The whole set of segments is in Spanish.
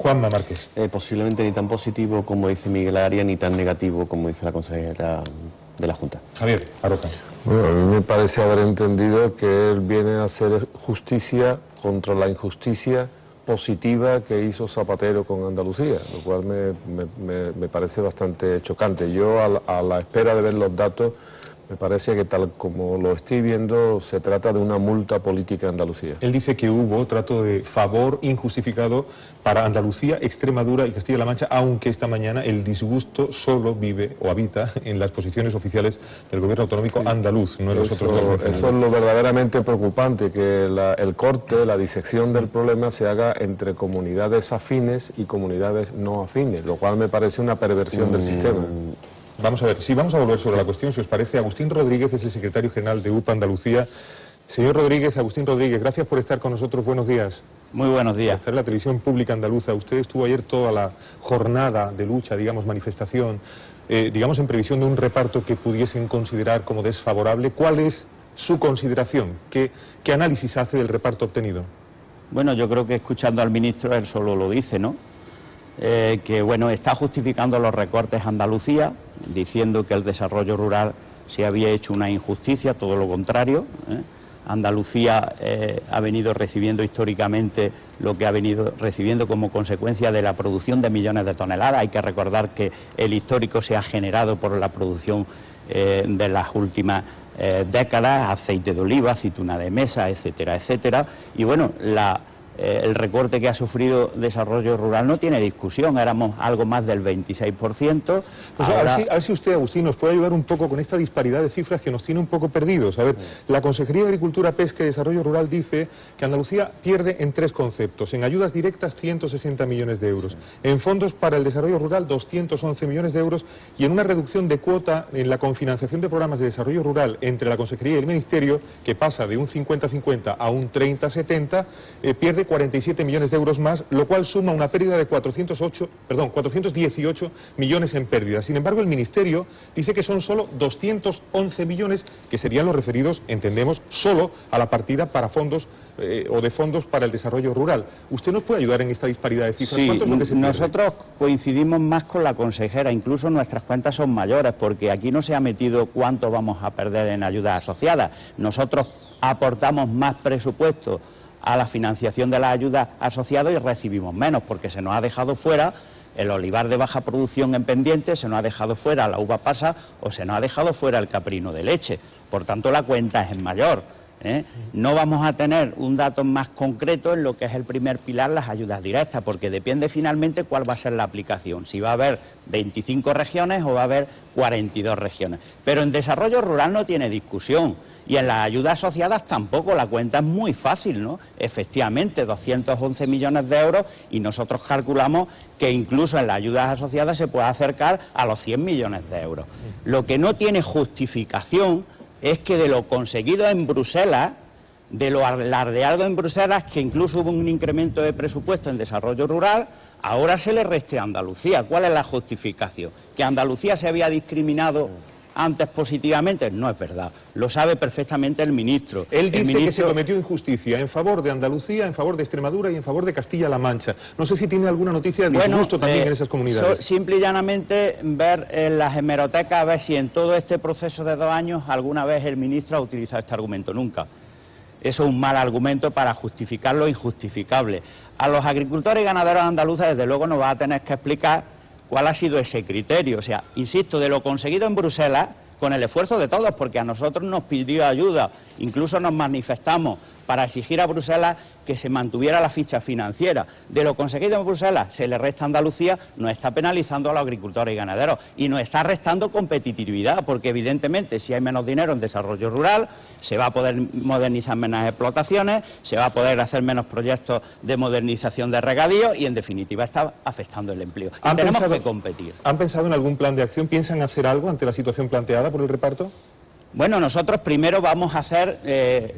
Juanma Márquez. Posiblemente ni tan positivo como dice Miguel Arias, ni tan negativo como dice la consejera de la Junta. Javier Aroca. Bueno, a mí me parece haber entendido que él viene a hacer justicia contra la injusticia positiva que hizo Zapatero con Andalucía, lo cual me parece bastante chocante. Yo, a la espera de ver los datos, me parece que tal como lo estoy viendo, se trata de una multa política en Andalucía. Él dice que hubo trato de favor injustificado para Andalucía, Extremadura y Castilla-La Mancha, aunque esta mañana el disgusto solo vive o habita en las posiciones oficiales del gobierno autonómico andaluz, no en los otros dos. Eso es lo verdaderamente preocupante, que el corte, la disección del problema se haga entre comunidades afines y comunidades no afines, lo cual me parece una perversión del sistema. Vamos a ver, sí, vamos a volver sobre la cuestión, si os parece. Agustín Rodríguez es el secretario general de UPA Andalucía. Señor Rodríguez, Agustín Rodríguez, gracias por estar con nosotros. Buenos días. Muy buenos días. Esta es la televisión pública andaluza. Usted estuvo ayer toda la jornada de lucha, digamos, manifestación, digamos, en previsión de un reparto que pudiesen considerar como desfavorable. ¿Cuál es su consideración? ¿Qué análisis hace del reparto obtenido? Bueno, yo creo que escuchando al ministro, él solo lo dice, ¿no? Que bueno, está justificando los recortes a Andalucía, diciendo que el desarrollo rural se había hecho una injusticia, todo lo contrario. Andalucía ha venido recibiendo históricamente lo que ha venido recibiendo como consecuencia de la producción de millones de toneladas. Hay que recordar que el histórico se ha generado por la producción de las últimas décadas, aceite de oliva, aceituna de mesa, etcétera, etcétera. Y bueno, el recorte que ha sufrido desarrollo rural no tiene discusión, éramos algo más del 26%. Pues ahora... a ver si usted, Agustín, nos puede ayudar un poco con esta disparidad de cifras que nos tiene un poco perdidos. A ver, la Consejería de Agricultura, Pesca y Desarrollo Rural dice que Andalucía pierde en tres conceptos: en ayudas directas 160 millones de euros, en fondos para el desarrollo rural 211 millones de euros y en una reducción de cuota en la confinanciación de programas de desarrollo rural entre la Consejería y el Ministerio, que pasa de un 50-50 a un 30-70, pierde 47 millones de euros más, lo cual suma una pérdida de 418 millones en pérdidas. Sin embargo, el Ministerio dice que son solo 211 millones, que serían los referidos, entendemos, solo a la partida para fondos o de fondos para el desarrollo rural. ¿Usted nos puede ayudar en esta disparidad de cifras? Sí, ¿Cuánto es lo que se pierde? Nosotros coincidimos más con la consejera, incluso nuestras cuentas son mayores, porque aquí no se ha metido cuánto vamos a perder en ayudas asociadas. Nosotros aportamos más presupuesto a la financiación de las ayudas asociadas y recibimos menos, porque se nos ha dejado fuera el olivar de baja producción en pendiente, se nos ha dejado fuera la uva pasa o se nos ha dejado fuera el caprino de leche. Por tanto, la cuenta es mayor. No vamos a tener un dato más concreto en lo que es el primer pilar, las ayudas directas, porque depende finalmente cuál va a ser la aplicación, si va a haber 25 regiones o va a haber 42 regiones. Pero en desarrollo rural no tiene discusión, y en las ayudas asociadas tampoco, la cuenta es muy fácil, ¿no? Efectivamente, 211 millones de euros, y nosotros calculamos que incluso en las ayudas asociadas se puede acercar a los 100 millones de euros. Lo que no tiene justificación es que de lo conseguido en Bruselas, de lo alardeado en Bruselas, que incluso hubo un incremento de presupuesto en desarrollo rural, ahora se le reste a Andalucía. ¿Cuál es la justificación? ¿Que Andalucía se había discriminado antes positivamente? No es verdad, lo sabe perfectamente el ministro. Él dice que se cometió injusticia en favor de Andalucía, en favor de Extremadura y en favor de Castilla-La Mancha. No sé si tiene alguna noticia de disgusto también en esas comunidades. Simple y llanamente ver en las hemerotecas a ver si en todo este proceso de 2 años alguna vez el ministro ha utilizado este argumento. Nunca. Eso es un mal argumento para justificar lo injustificable. A los agricultores y ganaderos andaluces, desde luego, nos va a tener que explicar cuál ha sido ese criterio. O sea, insisto, de lo conseguido en Bruselas, con el esfuerzo de todos, porque a nosotros nos pidió ayuda, incluso nos manifestamos para exigir a Bruselas que se mantuviera la ficha financiera. De lo conseguido en Bruselas se le resta a Andalucía, nos está penalizando a los agricultores y ganaderos y nos está restando competitividad, porque evidentemente si hay menos dinero en desarrollo rural, se va a poder modernizar menos explotaciones, se va a poder hacer menos proyectos de modernización de regadío y en definitiva está afectando el empleo. Y tenemos que competir. ¿Han pensado en algún plan de acción? ¿Piensan hacer algo ante la situación planteada por el reparto? Bueno, nosotros primero vamos a hacer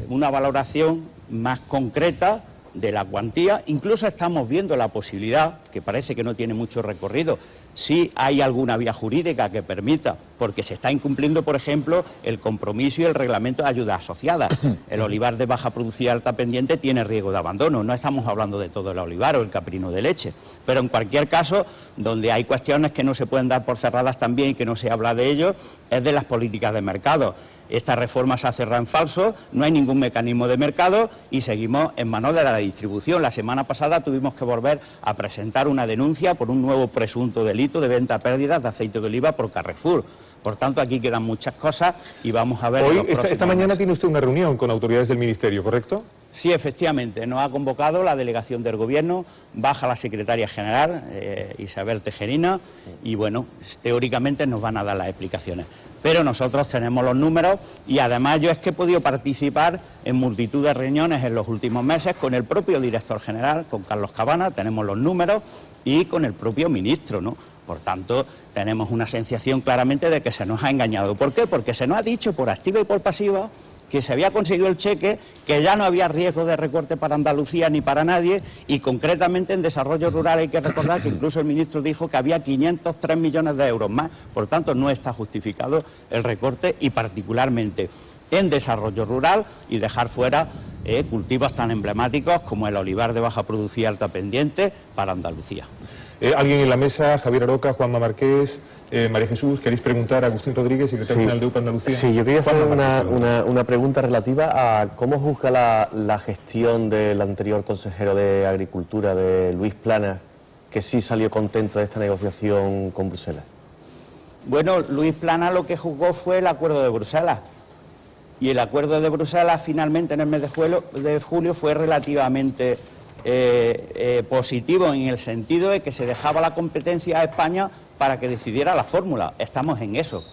una valoración más concreta de la cuantía. Incluso estamos viendo la posibilidad, que parece que no tiene mucho recorrido, si hay alguna vía jurídica que permita, porque se está incumpliendo, por ejemplo, el compromiso y el reglamento de ayudas asociadas. El olivar de baja productividad alta pendiente tiene riesgo de abandono. No estamos hablando de todo el olivar o el caprino de leche, pero en cualquier caso, donde hay cuestiones que no se pueden dar por cerradas también y que no se habla de ello, es de las políticas de mercado. Esta reforma se ha cerrado en falso, no hay ningún mecanismo de mercado y seguimos en manos de la distribución. La semana pasada tuvimos que volver a presentar una denuncia por un nuevo presunto delito de venta a pérdidas de aceite de oliva por Carrefour. Por tanto, aquí quedan muchas cosas y vamos a ver... Hoy, esta mañana tiene usted una reunión con autoridades del Ministerio, ¿correcto? Sí, efectivamente, nos ha convocado la delegación del Gobierno, baja la secretaria general, Isabel Tejerina, y bueno, teóricamente nos van a dar las explicaciones. Pero nosotros tenemos los números y además yo es que he podido participar en multitud de reuniones en los últimos meses con el propio director general, con Carlos Cabana, tenemos los números, y con el propio ministro, ¿no? Por tanto, tenemos una sensación claramente de que se nos ha engañado. ¿Por qué? Porque se nos ha dicho por activa y por pasiva que se había conseguido el cheque, que ya no había riesgo de recorte para Andalucía ni para nadie, y concretamente en desarrollo rural hay que recordar que incluso el ministro dijo que había 503 millones de euros más. Por tanto, no está justificado el recorte, y particularmente en desarrollo rural, y dejar fuera cultivos tan emblemáticos como el olivar de baja productividad alta pendiente para Andalucía. ¿Alguien en la mesa? Javier Aroca, Juanma Marqués, María Jesús, ¿queréis preguntar a Agustín Rodríguez, secretario general de UPA Andalucía? Sí, yo quería hacer una pregunta relativa a cómo juzga la gestión del anterior consejero de Agricultura, de Luis Planas, que sí salió contento de esta negociación con Bruselas. Bueno, Luis Planas lo que juzgó fue el acuerdo de Bruselas. Y el acuerdo de Bruselas finalmente en el mes de julio fue relativamente positivo, en el sentido de que se dejaba la competencia a España para que decidiera la fórmula. Estamos en eso.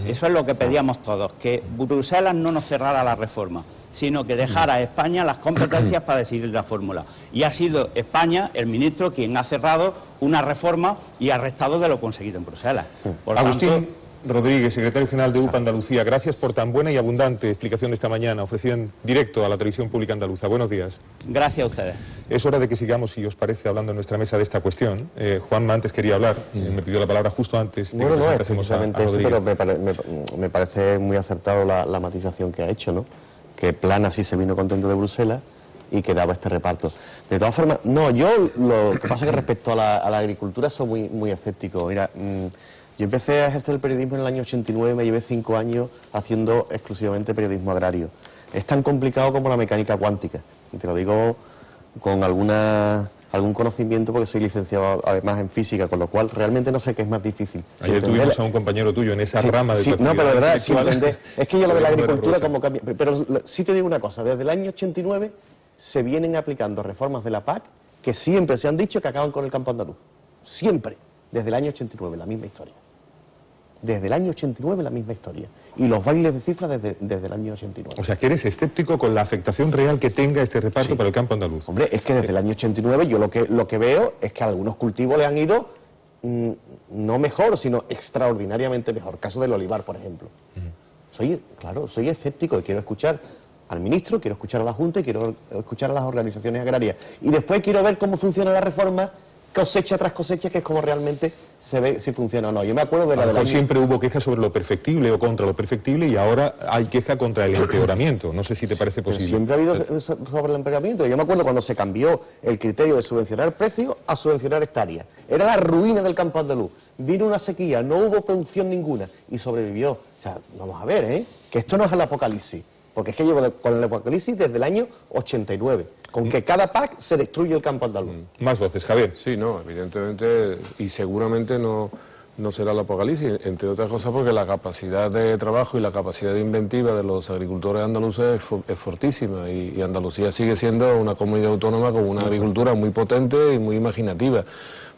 Eso es lo que pedíamos todos, que Bruselas no nos cerrara la reforma, sino que dejara a España las competencias para decidir la fórmula. Y ha sido España, el ministro, quien ha cerrado una reforma y ha restado de lo conseguido en Bruselas. Por Agustín Rodríguez, secretario general de UPA Andalucía, gracias por tan buena y abundante explicación de esta mañana, ofrecida en directo a la televisión pública andaluza. Buenos días. Gracias a ustedes. Es hora de que sigamos, si os parece, hablando en nuestra mesa de esta cuestión. Juanma antes quería hablar, me pidió la palabra justo antes de que presentásemos a Rodríguez. Pero me parece muy acertado la matización que ha hecho, ¿no? Que Planas sí se vino contento de Bruselas y que daba este reparto. De todas formas, no, yo lo que pasa es que respecto a la agricultura soy muy escéptico. Mira, yo empecé a ejercer el periodismo en el año 89, me llevé 5 años haciendo exclusivamente periodismo agrario. Es tan complicado como la mecánica cuántica, y te lo digo con algún conocimiento porque soy licenciado además en física, con lo cual realmente no sé qué es más difícil. Ayer tuvimos a un compañero tuyo en esa rama de... Sí, no, pero de verdad, sí, es que yo lo de la agricultura como cambia. Pero sí te digo una cosa, desde el año 89 se vienen aplicando reformas de la PAC que siempre se han dicho que acaban con el campo andaluz. Siempre, desde el año 89, la misma historia. Desde el año 89 la misma historia. Y los bailes de cifras desde el año 89. O sea, que eres escéptico con la afectación real que tenga este reparto para el campo andaluz. Hombre, es que desde el año 89 yo lo que veo es que algunos cultivos le han ido no mejor, sino extraordinariamente mejor. Caso del olivar, por ejemplo. Soy escéptico y quiero escuchar al ministro, quiero escuchar a la Junta y quiero escuchar a las organizaciones agrarias. Y después quiero ver cómo funciona la reforma cosecha tras cosecha, que es como realmente se ve si funciona o no. Yo me acuerdo de la del año... Siempre hubo queja sobre lo perfectible o contra lo perfectible, y ahora hay queja contra el empeoramiento. No sé si te parece posible. Siempre ha habido sobre el empeoramiento. Yo me acuerdo cuando se cambió el criterio de subvencionar precio a subvencionar hectáreas. Era la ruina del campo andaluz. Vino una sequía, no hubo producción ninguna y sobrevivió. O sea, vamos a ver, que esto no es el apocalipsis. Porque es que llevo con el apocalipsis desde el año 89, con que cada PAC se destruye el campo andaluz. Más voces, Javier. Sí, no, evidentemente, y seguramente no será el apocalipsis, entre otras cosas porque la capacidad de trabajo y la capacidad de inventiva de los agricultores andaluces es fortísima, y Andalucía sigue siendo una comunidad autónoma con una agricultura muy potente y muy imaginativa.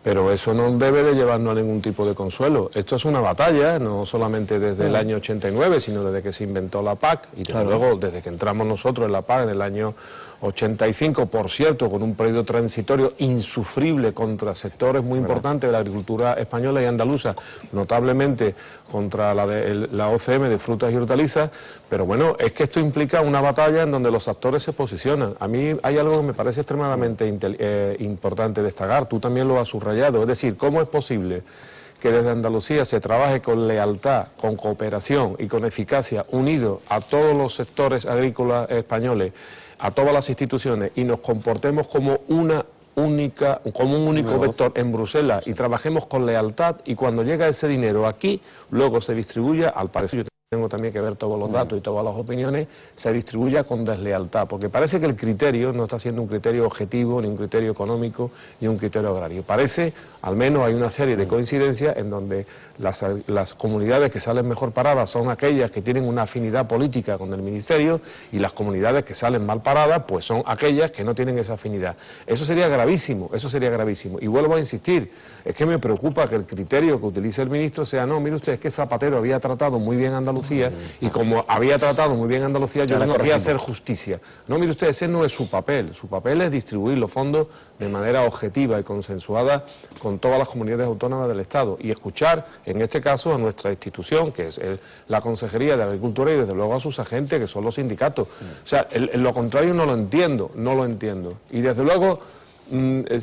Pero eso no debe de llevarnos a ningún tipo de consuelo. Esto es una batalla, no solamente desde el año 89, sino desde que se inventó la PAC, y desde luego desde que entramos nosotros en la PAC en el año 85, por cierto, con un periodo transitorio insufrible contra sectores muy importantes de la agricultura española y andaluza, notablemente contra la OCM de frutas y hortalizas. Pero bueno, es que esto implica una batalla en donde los actores se posicionan. A mí hay algo que me parece extremadamente importante destacar, tú también lo has subrayado, es decir, ¿cómo es posible que desde Andalucía se trabaje con lealtad, con cooperación y con eficacia, unido a todos los sectores agrícolas españoles, a todas las instituciones, y nos comportemos como un único vector en Bruselas y trabajemos con lealtad, y cuando llega ese dinero aquí, luego se distribuya, al parecer, yo tengo también que ver todos los datos y todas las opiniones, se distribuya con deslealtad, porque parece que el criterio no está siendo un criterio objetivo, ni un criterio económico, ni un criterio agrario. Parece, al menos hay una serie de coincidencias en donde las comunidades que salen mejor paradas son aquellas que tienen una afinidad política con el Ministerio, y las comunidades que salen mal paradas pues son aquellas que no tienen esa afinidad. Eso sería gravísimo, y vuelvo a insistir, es que me preocupa que el criterio que utilice el ministro sea, no, mire usted, es que Zapatero había tratado muy bien a Andalucía, y como había tratado muy bien a Andalucía, yo no quería hacer justicia. No, mire usted, ese no es su papel es distribuir los fondos de manera objetiva y consensuada con todas las comunidades autónomas del Estado, y escuchar, en este caso, a nuestra institución, que es la Consejería de Agricultura, y desde luego a sus agentes, que son los sindicatos. O sea, lo contrario no lo entiendo. Y desde luego,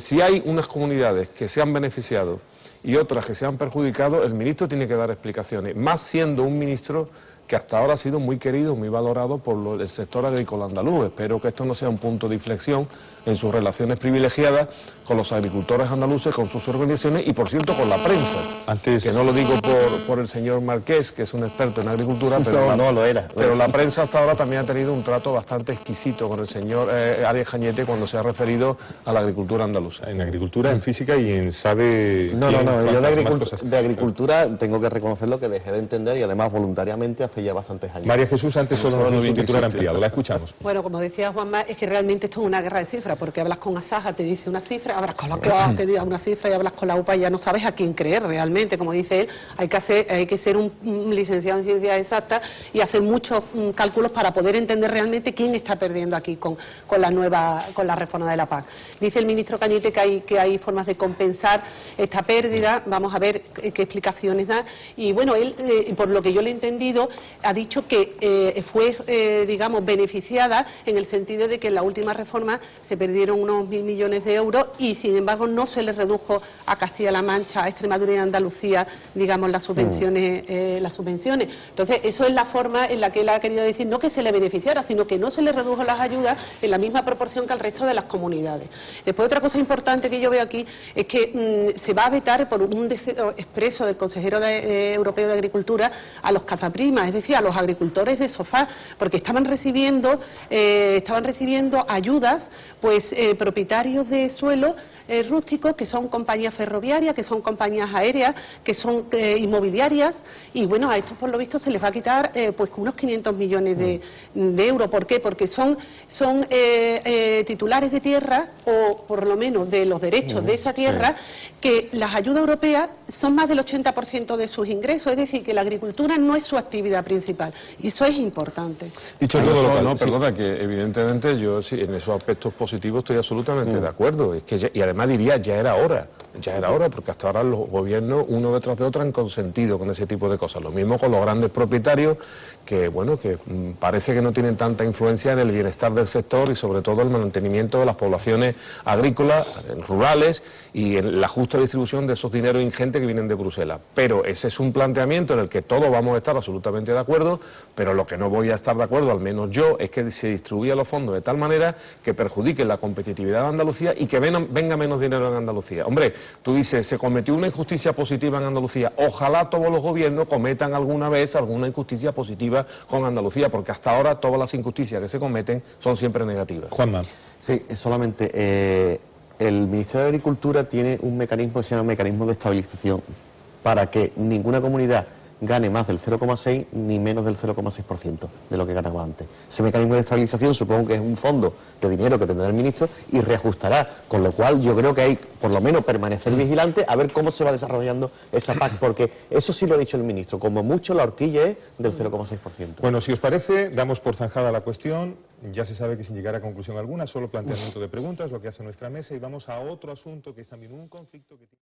si hay unas comunidades que se han beneficiado y otras que se han perjudicado, el ministro tiene que dar explicaciones, más siendo un ministro que hasta ahora ha sido muy querido, muy valorado por el sector agrícola andaluz. Espero que esto no sea un punto de inflexión en sus relaciones privilegiadas con los agricultores andaluces, con sus organizaciones y, por cierto, con la prensa. Que no lo digo por el señor Marqués, que es un experto en agricultura, pero, pero la prensa hasta ahora también ha tenido un trato bastante exquisito con el señor Arias Cañete cuando se ha referido a la agricultura andaluza. En agricultura, en física y en sabe... No, yo de agricultura tengo que reconocerlo, que dejé de entender, y además voluntariamente hace ya bastantes años. María Jesús, antes solo nos dio un titular ampliado, la escuchamos. Bueno, como decía Juanma, es que realmente esto es una guerra de cifras, porque hablas con Asaja, te dice una cifra, hablas con la CROA, te diga una cifra, y hablas con la UPA y ya no sabes a quién creer realmente. Como dice él, hay que ser un licenciado en ciencias exactas y hacer muchos cálculos para poder entender realmente quién está perdiendo aquí con la reforma de la PAC. Dice el ministro Cañete que hay formas de compensar esta pérdida. Vamos a ver qué explicaciones da. Y bueno, él, por lo que yo le he entendido, ha dicho que fue, digamos, beneficiada en el sentido de que en la última reforma se perdieron unos 1.000 millones de euros, y sin embargo no se le redujo a Castilla-La Mancha, a Extremadura y a Andalucía, digamos, las subvenciones. Entonces, eso es la forma en la que él ha querido decir, no que se le beneficiara, sino que no se le redujo las ayudas en la misma proporción que al resto de las comunidades. Después, otra cosa importante que yo veo aquí es que se va a vetar, por un deseo expreso del consejero europeo de Agricultura, a los cazaprimas, es decir, a los agricultores de sofá, porque estaban recibiendo ayudas, pues propietarios de suelo rústicos, que son compañías ferroviarias, que son compañías aéreas, que son inmobiliarias, y bueno, a estos por lo visto se les va a quitar pues unos 500 millones de euros. ¿Por qué? Porque son titulares de tierra, o por lo menos de los derechos de esa tierra, que las ayudas europeas son más del 80% de sus ingresos, es decir, que la agricultura no es su actividad principal, y eso es importante. Dicho todo lo perdona, que evidentemente yo sí, en esos aspectos positivos estoy absolutamente de acuerdo, es que y además diría, ya era hora, porque hasta ahora los gobiernos, uno detrás de otro, han consentido con ese tipo de cosas. Lo mismo con los grandes propietarios, que bueno, que parece que no tienen tanta influencia en el bienestar del sector y sobre todo el mantenimiento de las poblaciones agrícolas, rurales, y en la justa distribución de esos dineros ingentes que vienen de Bruselas. Pero ese es un planteamiento en el que todos vamos a estar absolutamente de acuerdo, pero lo que no voy a estar de acuerdo, al menos yo, es que se distribuya los fondos de tal manera que perjudique la competitividad de Andalucía y que venga menos dinero en Andalucía. Hombre, tú dices, se cometió una injusticia positiva en Andalucía. Ojalá todos los gobiernos cometan alguna vez alguna injusticia positiva con Andalucía, porque hasta ahora todas las injusticias que se cometen son siempre negativas. Juanma. Sí, solamente el Ministerio de Agricultura tiene un mecanismo que se llama mecanismo de estabilización, para que ninguna comunidad gane más del 0,6 ni menos del 0,6% de lo que ganaba antes. Ese mecanismo de estabilización supongo que es un fondo de dinero que tendrá el ministro y reajustará, con lo cual yo creo que hay por lo menos permanecer vigilante a ver cómo se va desarrollando esa PAC, porque eso sí lo ha dicho el ministro, como mucho la horquilla es del 0,6%. Bueno, si os parece, damos por zanjada la cuestión. Ya se sabe que sin llegar a conclusión alguna, solo planteamiento de preguntas, lo que hace nuestra mesa, y vamos a otro asunto que es también un conflicto que tiene...